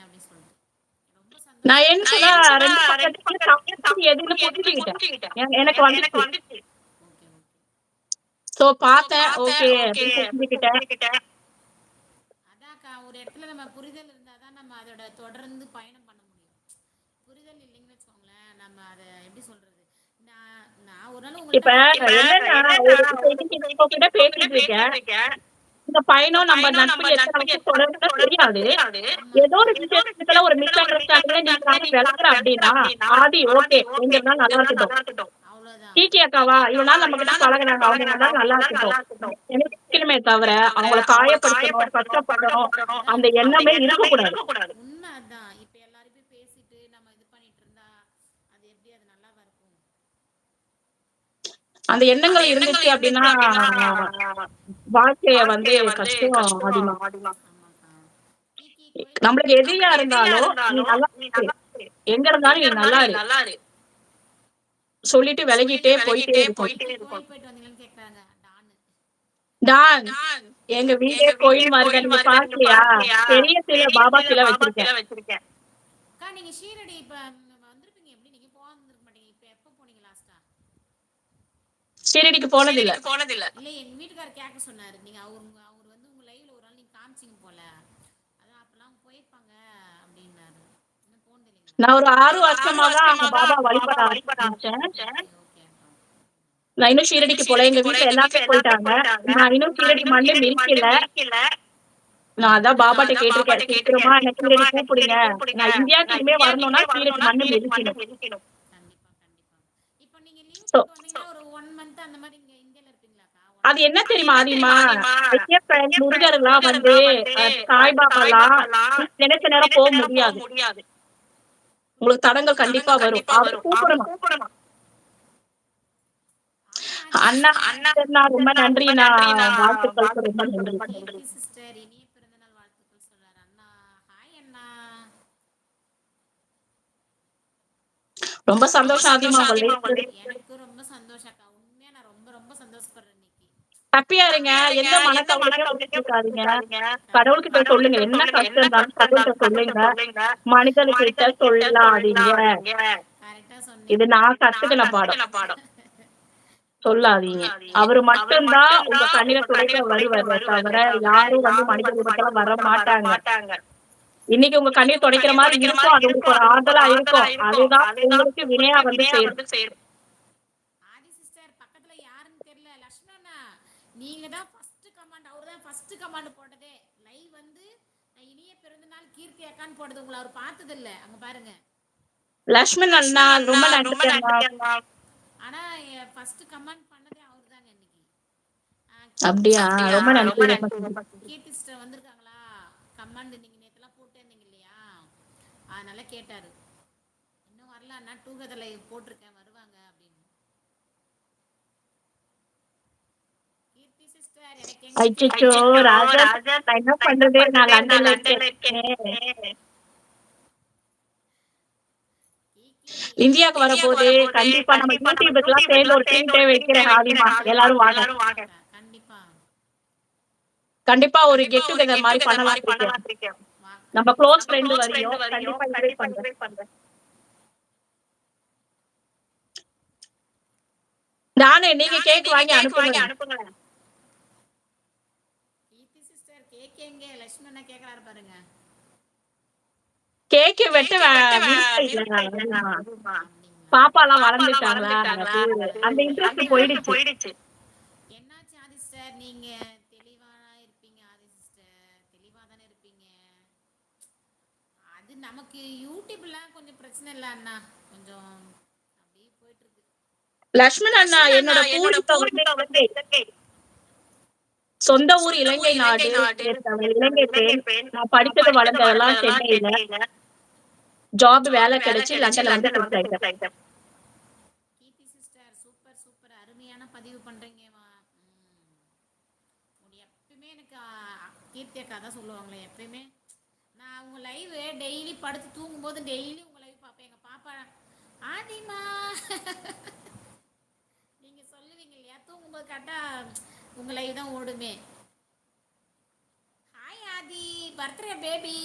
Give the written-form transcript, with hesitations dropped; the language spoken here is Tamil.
அப்படின்னு சொல்லிட்டு ரொம்ப நான் சந்தோஷம். என்ன சொன்னா 2 பக்கத்துலயும் தப்பு எதுன்னு புரிஞ்சுக்கிட்டேன். எனக்கு வந்துச்சு. Okay okay. சோ பார்த்தேன். ஓகே அப்படின்னு புரிஞ்சுக்கிட்டேன். அதான்க்கா ஒரு இடத்துல நம்ம புரிதல் இருந்தால் தான் நம்ம அதோட தொடர்ந்து பயணம் பண்ண முடியும். புரிதல் இல்லைங்கன்னு வச்சுக்கோங்களேன், நம்ம அதை எப்படி சொல்றது? நான் நான் ஒரு நாள் உங்கள்கிட்ட இப்ப என்னன்னா, இப்ப இன்னைக்கு நான் உங்ககிட்ட பேசிட்டு இருக்கேன். இந்த பயணம் நம்ம நட்பு எத்தனை வருஷம் தொடரும்னு தெரியாது. ஏதோ ஒரு விஷயத்துல ஒரு மிஸ் அண்டர்ஸ்டாண்டிங்ல நீங்க நானும் விளக்குறேன் அப்படின்னா, ஆதி ஓகே. எங்க இருந்தாலும் நல்லா இருக்கட்டும். அவ்வளோதான். கீகி அக்காவா இவ்வளவு நாள் நம்ம கிட்ட பழகுனாங்க. அவங்க இருந்தாலும் நல்லா இருக்கட்டும். எனக்கு பிடிக்கணுமே தவிர, அவங்கள காயப்படுத்தணும், கஷ்டப்படணும் அந்த எண்ணமே இருக்கக்கூடாது. உண்மை அதான். இப்ப எல்லாருமே பேசிட்டு நம்ம இது பண்ணிட்டு இருந்தா அது எப்படி அது நல்லாவா இருக்கும்? அந்த எண்ணங்கள் இருந்துச்சு அப்படின்னா, வாழ்க்கைய வந்து கஷ்டம் அதிகமா. ஆமாக்கா. கீகி கோயிலுக்கு நம்மளுக்கு எதிரியா இருந்தாலும், நீ நல்லா இரு. எங்க இருந்தாலும் நீ நல்லா இரு. சொல்லிட்டு விலகிட்டே போயிட்டே இருக்கும். கீகி கோயில் போயிட்டு வந்தீங்களான்னு கேட்குறாங்க டானு. டான் எங்க வீடே கோயில் மாரிதான். நீங்க பார்க்கலையா? பெரிய சிலை பாபா சிலை வச்சிருக்கேன். அக்கா நீங்க ஷீரடி இப்ப வந்திருப்பீங்க, எப்படி நீங்க போகாம மாட்டீங்க? இப்ப எப்ப போனீங்க லாஸ்டா? ஷீரடிக்கு போனதில்ல. இல்ல எங்க வீட்டுக்காரர் கேட்க சொன்னாரு. நீங்க அவர் வந்து உங்க லைவ்ல ஒரு நாள் நீங்க காமிச்சீங்க போல. அதான் அப்பெல்லாம் போயிருப்பாங்க அப்படின்னாரு. இன்னும் போனது இல்லைங்களா? நான் ஒரு 6 வருஷமா தான் பாபா வழிபட ஆரம்பிச்சேன். ஓகே ஓகே அக்கா. நான் இன்னும் ஷீரடிக்கு போல. எங்க வீட்ல எல்லாமே போயிட்டாங்க. நான் இன்னும் ஷீரடி மண்ணு மிதிக்கல. நான் அதான் பாபாட்ட கேட்டிருக்கேன். சீக்கிரமா என்ன ஷீரடி கூப்பிடுங்க. நான் இந்தியாவுக்கு இனிமே வரணும்னா ஷீரடி மண்ணு மிதிக்கணும். கண்டிப்பா கண்டிப்பா. இப்போ நீங்க லீவ் சோ போட்டு வந்தீங்கன்னா ஒரு 1 மந்த் அந்த மாதிரி இங்க இந்தியால இருப்பீங்களாக்கா? 1 அது என்ன தெரியுமா ஆதிமா? ஐயப்பன், முருகர்லாம் வந்து சாய்பாபாலாம் நினைச்ச நேரம் போ முடியாது. உங்களுக்கு தடங்கள் கண்டிப்பா வரும். அவரு கூப்பிடணும். ஆனா ஆதி அண்ணா அண்ணா ரொம்ப நன்றிண்ணா. வாழ்த்துக்களுக்கு ரொம்ப நன்றி. கீர்த்தி சிஸ்டர் இனிய பிறந்தநாள் வாழ்த்துக்கள் சொல்றாரு அண்ணா. ஹாய் அண்ணா. ரொம்ப சந்தோஷம் ஆதிமா உங்க லைஃப்ல. எனக்கு ரொம்ப சந்தோஷம் அக்கா. உண்மையா நான் ரொம்ப ரொம்ப சந்தோஷப்படுறேன் இன்னைக்கு. ஹாப்பியா இருங்க. எந்த மனக்கவலையும் வச்சுட்டு இருக்காதீங்க. கடவுள்கிட்ட சொல்லுங்க. என்ன கஷ்டம் இருந்தாலும் கடவுள்கிட்ட சொல்லுங்க. மனிதர்கிட்ட சொல்லாதீங்க. கரெக்டா இது சொன்னீங்க. நான் கத்துக்கின பாடம். சொல்லாதீங்க. அவரு மட்டும் தான் உங்க கண்ணீர துடைக்க வருவாரே தவிர, யாரும் வந்து மனித ரூபத்துல வர மாட்டாங்க. இன்னைக்கு உங்க கண்ணீர் துடைக்கிற மாரி இருக்கும். அது உங்களுக்கு ஒரு ஆறுதலா இருக்கும். அதுதான் உங்களுக்கு வினையா வந்து சேரும். ஆதி சிஸ்டர் பக்கத்துல யாருன்னு தெரியல. லக்ஷ்மணா நீங்க தான் ஃபர்ஸ்ட் கமாண்ட். அவர் தான் ஃபர்ஸ்ட் கமாண்ட் போட்டதே. லைவ் வந்து இனிய பிறந்தநாள் கீர்த்தி அக்கான்னு போட்டது உங்களை அவர் பார்த்தது இல்ல. அங்க பாருங்க. லக்ஷ்மண் அண்ணா ரொம்ப நன்றி அண்ணா. ஆனா ஃபர்ஸ்ட் கமெண்ட் பண்ணதே அவர்தாங்க இன்னைக்கு. அப்படியா? ரொம்ப நன்றி. ரொம்ப நன்றி. கீர்த்தி சிஸ்டர் வந்திருக்காங்களா? கமெண்ட் நீங்க நேத்தெல்லாம் போட்டே இருந்தீங்க இல்லையா? அதனால கேட்டாரு. இன்னும் வரல அண்ணா டூகெதர் லைவ் போட்டிருக்கேன் வருவாங்க அப்படின்னு. கீர்த்தி சிஸ்டர் எனக்கு எங்க அச்சச்சோ ராஜா நான் என்ன பண்றது? நான் லண்டன்ல இருக்கேன். இந்தியாவுக்கு வரப்போது கண்டிப்பா நம்ம யூடியூபுக்குலாம் சேர்ந்து ஒரு ட்ரீட்டே வைக்கிறேன் ஆதிமா. எல்லாரும் வாங்க. கண்டிப்பா கண்டிப்பா ஒரு கெட் டுகெதர் மாரி பண்ணலாம்னு இருக்கேன். வாங்க. நம்ம க்ளோஸ் ஃப்ரெண்ட் வரையும் கண்டிப்பா இன்வைட் பண்றேன். நானே நீங்க கேக் வாங்கி அனுப்புங்க. கீர்த்தி சிஸ்டர் கேக் எங்க? லட்சுமணா கேக்குறாரு பாருங்க. கேக் வெட்ட விருப்பம் இல்ல ஆதிமா. பாப்பாலாம் வளர்ந்துட்டாங்களா? அது அந்த இன்ட்ரெஸ்ட் போயிடுச்சு. என்னாச்சு ஆதி சிஸ்டர்? நீங்க தெளிவா இருப்பீங்க ஆதி சிஸ்டர். தெளிவா தானே இருப்பீங்க. அது நமக்கு யூடியூப்லாம் கொஞ்சம் பிரச்சனை இல்ல அண்ணா. கொஞ்சம் அப்படியே போயிட்டு இருக்கு. லக்ஷ்மண் அண்ணா என்னோட பூர்வீகம் வந்து இலங்கை. சொந்த ஊர் இலங்கை நாடு. இலங்கை பெண். நான் படிச்சது வளர்ந்ததெல்லாம் சென்னையில. ஜாப் வேலை கிடைச்சு லண்டன்ல வந்து செட்டில் ஆயிட்டேன். கீர்த்தி சிஸ்டர் சூப்பர் சூப்பர் அருமையான பதிவு பண்றீங்கம்மா. எப்பயுமே எனக்கு கீர்த்தி அக்கா தான் சொல்லுவாங்களே எப்பயுமே. நான் உங்க லைவ் டெய்லி படுத்து தூங்கும்போது டெய்லி உங்க லைவ் பார்ப்பேன். எங்க பாப்பா ஆதிமா நீங்க சொல்லுவீங்க இல்லையா தூங்கும்போது கரெக்டா உங்க லைவ் தான் ஓடுமே. ஹாய் ஆதி பர்த்டே பேபி.